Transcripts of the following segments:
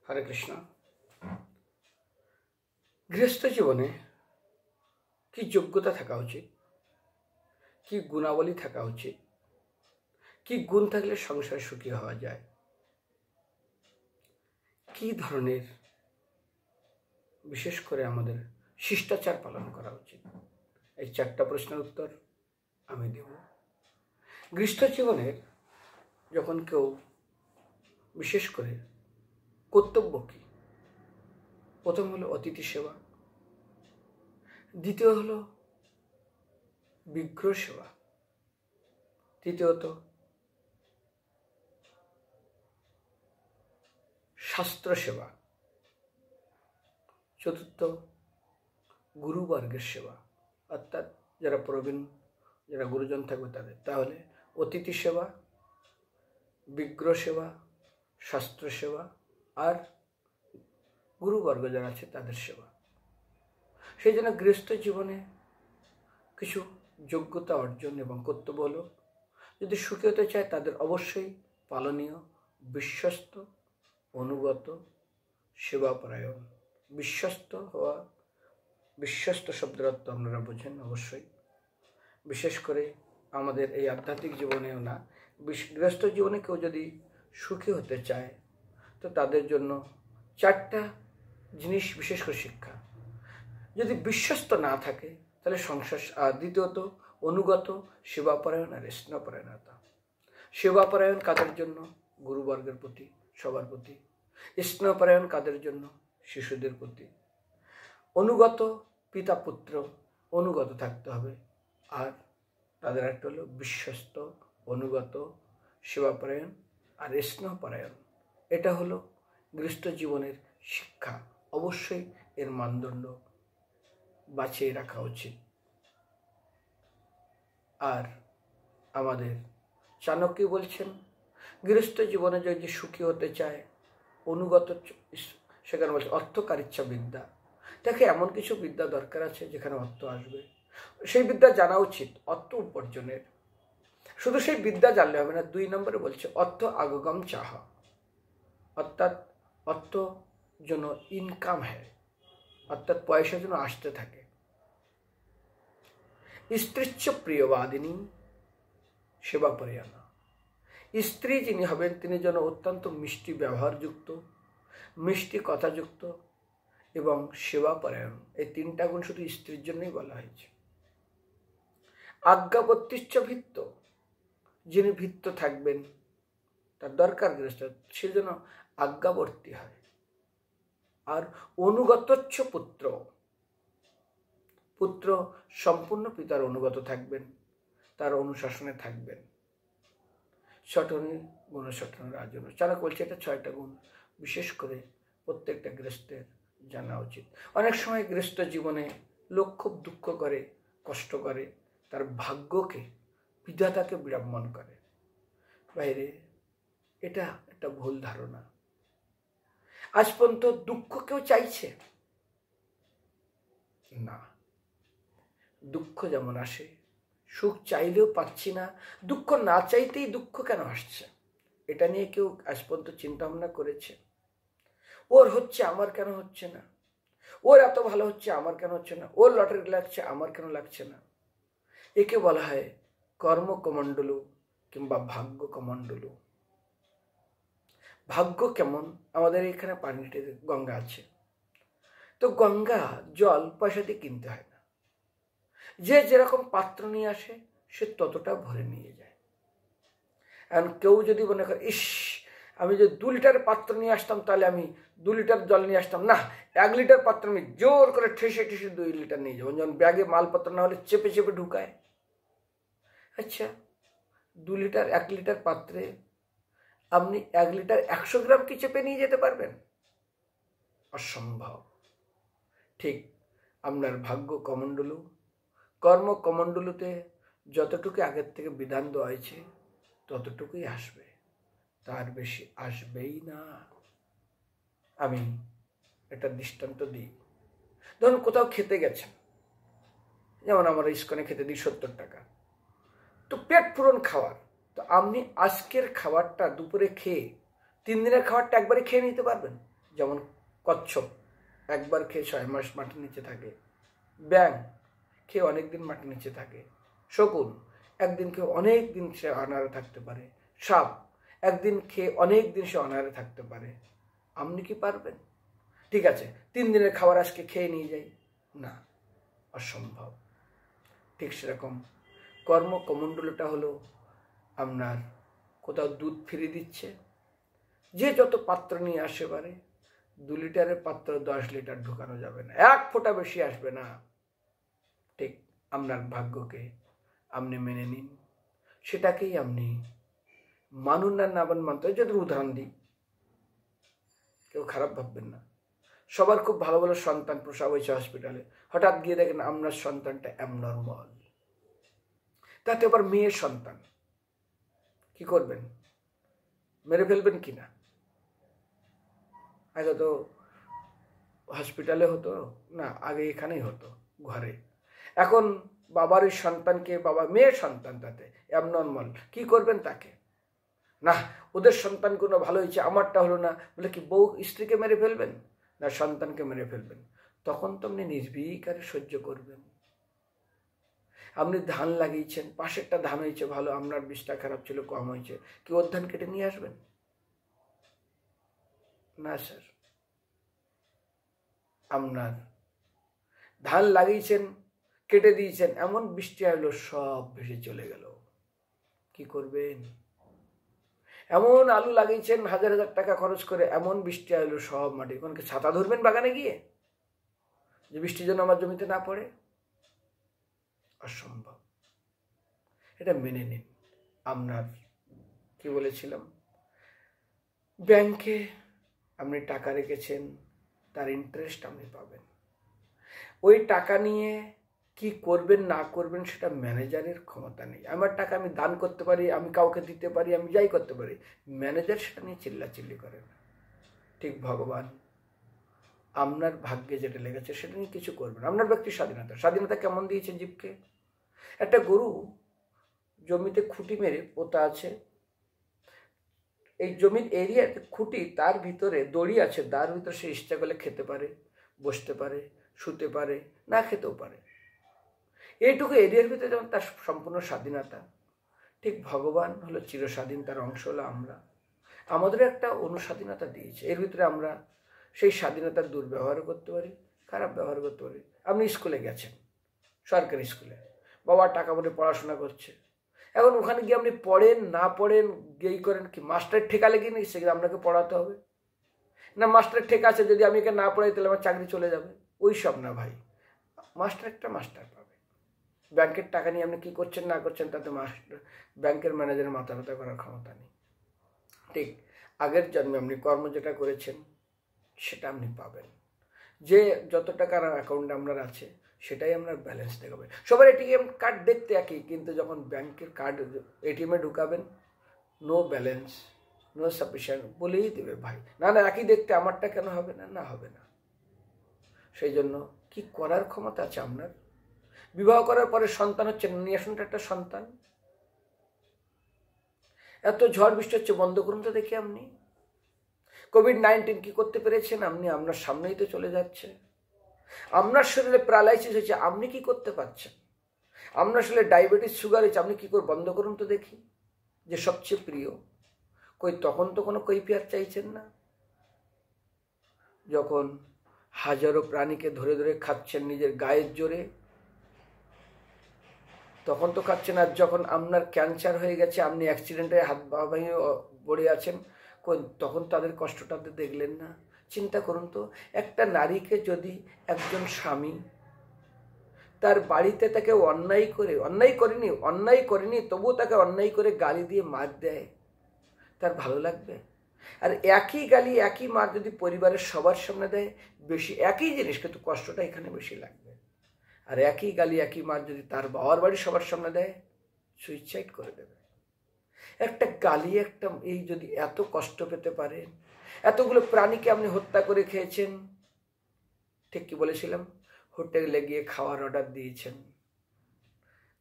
হরে কৃষ্ণ। গৃহস্থ জীবনে কি যোগ্যতা থাকা উচিত, কি গুণাবলী থাকা উচিত, কি গুণ থাকলে সংসারে সুখী হওয়া যায়, কি ধরনের বিশেষ করে আমাদের শিষ্টাচার পালন করা উচিত, এই চারটা প্রশ্নের উত্তর আমি দেব। গৃহস্থ জীবনের যখন কেউ বিশেষ করে কর্তব্য কি, প্রথম হলো অতিথি সেবা, দ্বিতীয় হলো বিগ্রহ সেবা, তৃতীয়ত শাস্ত্র সেবা, চতুর্থ গুরুবর্গের সেবা, অর্থাৎ যারা প্রবীণ, যারা গুরুজন থাকবে তাদের। তাহলে অতিথি সেবা, বিগ্রহ সেবা, শাস্ত্র সেবা আর গুরুবর্গ যারা আছে তাদের সেবা। সেই জন্য গৃহস্থ জীবনে কিছু যোগ্যতা অর্জন এবং কর্তব্য হলো, যদি সুখী হতে চায় তাদের অবশ্যই পালনীয় বিশ্বস্ত, অনুগত, সেবাপরায়ণ। বিশ্বস্ত হওয়া, বিশ্বস্ত শব্দের অর্থ আপনারা বোঝেন অবশ্যই, বিশেষ করে আমাদের এই আধ্যাত্মিক জীবনেও না, গৃহস্থ জীবনে কেউ যদি সুখী হতে চায় তো তাদের জন্য চারটা জিনিস বিশেষ করে শিক্ষা। যদি বিশ্বস্ত না থাকে তাহলে সংসার, দ্বিতীয়ত অনুগত, সেবাপরায়ণ আর স্নেহপরায়ণতা। সেবাপরায়ণ কাদের জন্য? গুরুবর্গের প্রতি, সবার প্রতি। স্নেহপরায়ণ কাদের জন্য? শিশুদের প্রতি। অনুগত, পিতা পুত্র অনুগত থাকতে হবে। আর তাদের একটা হলো বিশ্বস্ত, অনুগত, সেবাপরায়ণ আর স্নেহপরায়ণ। এটা হলো গৃহস্থ জীবনের শিক্ষা। অবশ্যই এর মানদণ্ড বাঁচিয়ে রাখা উচিত। আর আমাদের চাণক্য বলছেন, গৃহস্থ জীবনে যদি সুখী হতে চায়, অনুগত, সেখানে বলছে অর্থকারিচ্ছা বিদ্যা। দেখে এমন কিছু বিদ্যা দরকার আছে যেখানে অর্থ আসবে, সেই বিদ্যা জানা উচিত অর্থ উপার্জনের। শুধু সেই বিদ্যা জানলে হবে না। 2 নম্বরে বলছে অর্থ আগগম চাহা, অর্থাৎ অর্থ যেন ইনকাম হয়, অর্থাৎ পয়সা যেন আসতে থাকে। স্ত্রীচ্ছ প্রিয়বাদিনী সেবাপরায়ণা, স্ত্রী যিনি হবেন তিনি যেন অত্যন্ত মিষ্টি ব্যবহারযুক্ত, মিষ্টি কথাযুক্ত এবং সেবাপরায়ণ। এই 3টা গুণ শুধু স্ত্রীর জন্যই বলা হয়েছে। আজ্ঞাবর্তিশ্চ ভিত্ত, যিনি ভিত্ত থাকবেন তার দরকার গৃহস্থ সে যেন আজ্ঞাবর্তী হয়। আর অনুগতচ্ছ পুত্র, পুত্র সম্পূর্ণ পিতার অনুগত থাকবেন, তার অনুশাসনে থাকবেন। ষটনী গুণ ষটন রাজন। চাণক্য বলছে এটা 6টা গুণ বিশেষ করে প্রত্যেকটা গৃহস্থের জানা উচিত। অনেক সময় গৃহস্থ জীবনে লোক খুব দুঃখ করে, কষ্ট করে, তার ভাগ্যকে, বিধাতাকে বিড়ম্বন করে। বাইরে এটা একটা ভুল ধারণা। আজ পর্যন্ত দুঃখ কেউ চাইছে না। দুঃখ যেমন আসে, সুখ চাইলেও পাচ্ছি না, দুঃখ না চাইতেই দুঃখ কেন আসছে, এটা নিয়ে কেউ আজ পর্যন্ত চিন্তা ভাবনা করেছে? ওর হচ্ছে আমার কেন হচ্ছে না, ওর এত ভালো হচ্ছে আমার কেন হচ্ছে না, ওর লটারি লাগছে আমার কেন লাগছে না? একে বলা হয় কর্ম কমণ্ডলু কিংবা ভাগ্য কমণ্ডলু। ভাগ্য কেমন? আমাদের এখানে পানিতে গঙ্গা আছে, তো গঙ্গা জল পয়সা দিয়ে কিনতে হয় না। যে যেরকম পাত্র নিয়ে আসে সে ততটা ভরে নিয়ে যায়। এখন কেউ যদি মনে করে, ইস আমি যদি 2 লিটার পাত্র নিয়ে আসতাম তাহলে আমি 2 লিটার জল নিয়ে আসতাম না, 1 লিটার পাত্র আমি জোর করে ঠেসে 2 লিটার নিয়ে যাবো। যখন ব্যাগে মালপত্র না হলে চেপে চেপে ঢুকায়। আচ্ছা 2 লিটার 1 লিটার পাত্রে আপনি 1 লিটার 100 গ্রাম কি চেপে নিয়ে যেতে পারবেন? অসম্ভব। ঠিক আপনার ভাগ্য কমণ্ডলু, কর্ম কমণ্ডলুতে যতটুকু আগের থেকে বিধান দেওয়া হয়েছে ততটুকুই আসবে, তার বেশি আসবেই না। আমি একটা দৃষ্টান্ত দিই। ধরুন কোথাও খেতে গেছেন, যেমন আমরা ইস্কনে খেতে দিই 70 টাকা, তো পেট পূরণ খাবার। তো আপনি আজকের খাবারটা দুপুরে খেয়ে 3 দিনের খাবারটা একবারে খেয়ে নিতে পারবেন? যেমন কচ্ছপ একবার খেয়ে 6 মাস মাটির নিচে থাকে, ব্যাং খেয়ে অনেক দিন মাটির নিচে থাকে, শকুন একদিন খেয়ে অনেক দিন সে অনাহারে থাকতে পারে, সাপ একদিন খেয়ে অনেক দিন সে অনাহারে থাকতে পারে। আপনি কি পারবেন? ঠিক আছে 3 দিনের খাবার আজকে খেয়ে নিয়ে যাই, না, অসম্ভব। ঠিক সেরকম কর্মকমণ্ডলটা হলো আপনার কোথাও দুধ ফিরিয়ে দিচ্ছে, যে যত পাত্র নিয়ে আসে পারে, 2 লিটারের পাত্র 10 লিটার ঢুকানো যাবে না, 1 ফোঁটা বেশি আসবে না। ঠিক আপনার ভাগ্যকে আপনি মেনে নিন, সেটাকেই আপনি মানুন না নামান মানতে। যদি উদাহরণ দিই, কেউ খারাপ ভাববেন না, সবার খুব ভালো ভালো সন্তান প্রসব হয়েছে হসপিটালে, হঠাৎ গিয়ে দেখেন আপনার সন্তানটা অ্যাবনর্মাল, তাতে আবার মেয়ের সন্তান, কি করবেন? মেরে ফেলবেন কিনা? আগে তো হসপিটালে হতো না, আগে এখানেই হতো ঘরে। এখন বাবার ওই সন্তানকে, বাবা মেয়ের সন্তান তাতে অ্যাবনর্মাল, কি করবেন তাকে? না ওদের সন্তানগুলো ভালো হয়েছে, আমারটা হলো না বলে কি বউ স্ত্রীকে মেরে ফেলবেন, না সন্তানকে মেরে ফেলবেন? তখন তো আপনি নির্ভীকারে সহ্য করবেন। আপনি ধান লাগিয়েছেন, পাশেরটা ধান হয়েছে ভালো, আপনার বীজটা খারাপ ছিল, কম হয়েছে, কি ওর ধান কেটে নিয়ে আসবেন? না স্যার, আপনার ধান লাগিয়েছেন, কেটে দিয়েছেন, এমন বৃষ্টি আসলো সব ভেসে চলে গেল, কি করবেন? এমন আলু লাগিয়েছেন 1000 টাকা খরচ করে, এমন বৃষ্টি আসলো সব মাটি, কোনকে ছাতা ধরবেন বাগানে গিয়ে যে বৃষ্টির জন্য আমার জমিতে না পড়ে? অসম্ভব। এটা মেনে নিন। আপনার কি বলেছিলাম, ব্যাংকে আপনি টাকা রেখেছেন, তার ইন্টারেস্ট আপনি পাবেন। ওই টাকা নিয়ে কি করবেন না করবেন সেটা ম্যানেজারের ক্ষমতা নেই। আমার টাকা আমি দান করতে পারি, আমি কাউকে দিতে পারি, আমি যাই করতে পারি, ম্যানেজার সেটা নিয়ে চিল্লাচিল্লি করে না। ঠিক ভগবান আপনার ভাগ্যে যেটা লেগেছে সেটা নিয়ে কিছু করবেন। আপনার ব্যক্তির স্বাধীনতা, স্বাধীনতা কেমন দিয়েছে জীবকে? একটা গরু জমিতে খুঁটি মেরে পোতা আছে, এই জমির এরিয়াতে খুঁটি, তার ভিতরে দড়ি আছে, তার ভিতরে সে ইচ্ছা করলে খেতে পারে, বসতে পারে, শুতে পারে, না খেতেও পারে। এইটুকু এরিয়ার ভিতরে যেমন তার সম্পূর্ণ স্বাধীনতা, ঠিক ভগবান হলো চিরস্বাধীন, তার অংশ হলো আমরা। আমাদের একটা অনুস্বাধীনতা দিয়েছে, এর ভিতরে আমরা সেই স্বাধীনতার দুর্ব্যবহার করতে পারি, খারাপ ব্যবহার করতে পারি। আপনি স্কুলে গেছেন, সরকারি স্কুলে, বাবা টাকা বলে পড়াশোনা করছে, এখন ওখানে গিয়ে আপনি পড়েন না পড়েন গেই করেন, কি মাস্টারের ঠেকা লেগে নেই সেখানে আপনাকে পড়াতে হবে? না মাস্টারের ঠেকা আছে, যদি আমি একে না পড়াই তাহলে আমার চাকরি চলে যাবে? ওই সব না ভাই, মাস্টার একটা মাস্টার পাবে। ব্যাংকের টাকা নিয়ে আপনি কী করছেন না করছেন তাতে মাস্টার, ব্যাংকের ম্যানেজারের মাথা ব্যথা করার ক্ষমতা নেই। ঠিক আগের জন্মে আপনি কর্ম যেটা করেছেন সেটা আপনি পাবেন। যে যত টাকার অ্যাকাউন্টে আপনার আছে সেটাই আপনার ব্যালেন্স দেখাবে। সবার এটিএম কার্ড দেখতে একই, কিন্তু যখন ব্যাংকের কার্ড এটিএমে ঢুকাবেন, নো ব্যালেন্স, নো সাফিসিয়েন্ট বলেই দেবে ভাই। না না একই দেখতে, আমারটা কেন হবে না? না হবে না। সেই জন্য কি করার ক্ষমতা আছে আপনার? বিবাহ করার পরে সন্তান হচ্ছে, নিয়ে আসুন একটা সন্তান। এত ঝড় বৃষ্টি হচ্ছে, বন্ধ করুন তো দেখি। আপনি কোভিড-19 কি করতে পেরেছেন? আপনি আপনার সামনেই তো চলে যাচ্ছে। আপনার শরীরে প্যারালাইসিস হয়েছে, আপনি কি করতে পারছেন? আপনার শরীরে ডায়াবেটিস, সুগার হয়েছে, আপনি কি করে? বন্ধ করুন তো দেখি। যে সবচেয়ে প্রিয়, কই তখন তো কোনো কৈফিয়ত চাইছেন না। যখন হাজারো প্রাণীকে ধরে ধরে খাচ্ছেন নিজের গায়ের জোরে, তখন তো খাচ্ছেন। আর যখন আপনার ক্যান্সার হয়ে গেছে, আপনি অ্যাক্সিডেন্টে হাত পা ভেঙে পড়ে আছেন, তখন তাদের কষ্টটা দেখলেন না? চিন্তা করুন তো, একটা নারীকে যদি একজন স্বামী তার বাড়িতে তাকে অন্যায় করেনি তবুও তাকে অন্যায় করে গালি দিয়ে মার দেয়, তার ভালো লাগবে? আর একই গালি একই মার যদি পরিবারের সবার সামনে দেয়, বেশি একই জিনিস কিন্তু কষ্টটা এখানে বেশি লাগবে। আর একই গালি একই মার যদি তার বাবার বাড়ি সবার সামনে দেয়, সুইসাইড করে দেবে। একটা গালি, একটা এই যদি এত কষ্ট পেতে পারেন, এতগুলো প্রাণীকে আপনি হত্যা করে খেয়েছেন, ঠিক কি বলেছিলাম, হোটেলে গিয়ে খাওয়ার অর্ডার দিয়েছেন,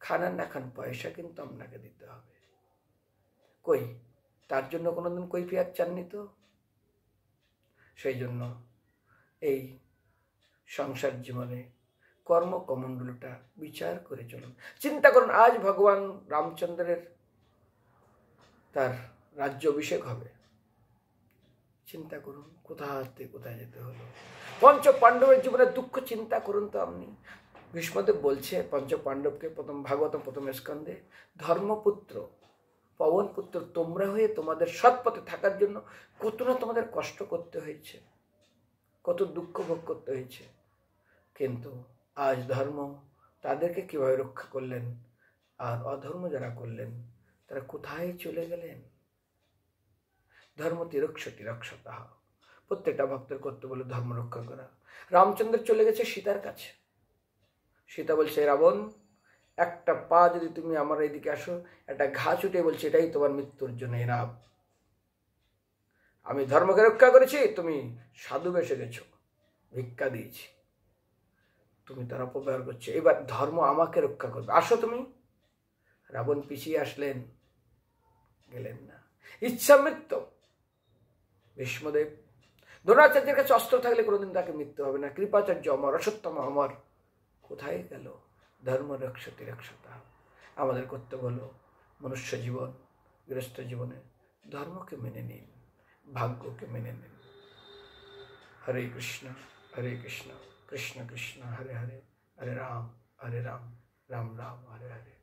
খান আর না খান পয়সা কিন্তু আপনাকে দিতে হবে। কই তার জন্য কোনোদিন কৈফিয়ত চাননি তো? সেই জন্য এই সংসার জীবনে কর্মকমণ্ডলটা বিচার করে চলুন। চিন্তা করুন, আজ ভগবান রামচন্দ্রের তার রাজ্য অভিষেক হবে। চিন্তা করুন কোথাতে কোথায় যেতে হলো। পঞ্চ পাণ্ডবের জীবনের দুঃখ চিন্তা করুন তো আপনি। ভীষ্মদেব বলছে পঞ্চ পাণ্ডবকে প্রথম ভাগবতম প্রথম স্কন্ধে, ধর্মপুত্র পবনপুত্র তোমরা হয়ে তোমাদের সৎপথে থাকার জন্য কত না তোমাদের কষ্ট করতে হয়েছে, কত দুঃখ ভোগ করতে হয়েছে, কিন্তু আজ ধর্ম তাদেরকে কিভাবে রক্ষা করলেন, আর অধর্ম যারা করলেন তারা কোথায় চলে গেলেন। ধর্ম তিরক্ষতি রক্ষতঃ। প্রত্যেকটা ভক্তের করতে বলে ধর্ম রক্ষা করা। রামচন্দ্র চলে গেছে সীতার কাছে। সীতা বলছে, রাবণ একটা পা যদি তুমি আমার এইদিকে আসো, একটা ঘা ছুটে বলছে এটাই তোমার মৃত্যুর জন্য এনাফ। আমি ধর্মকে রক্ষা করেছি, তুমি সাধু বেসে গেছো, ভিক্ষা দিয়েছি, তুমি তার অপব্যবহার করছো, এবার ধর্ম আমাকে রক্ষা করবে, আসো তুমি। রাবণ পিছিয়ে আসলেন, গেলেন না। ইচ্ছা মৃত্যু। ভীষ্মদেব, দ্রোণাচার্যের কাছে অস্ত্র থাকলে কোনোদিন তাকে মৃত্যু হবে না। কৃপাচার্য অমর, অশ্বত্থামা অমর, কোথায় গেল? ধর্ম রক্ষতি রক্ষতঃ। আমাদের কর্তব্য হলো মনুষ্য জীবন, গৃহস্থ জীবনে ধর্মকে মেনে নিন, ভাগ্যকে মেনে নিন। হরে কৃষ্ণ কৃষ্ণ কৃষ্ণ হরে হরে, হরে রাম রাম রাম হরে হরে।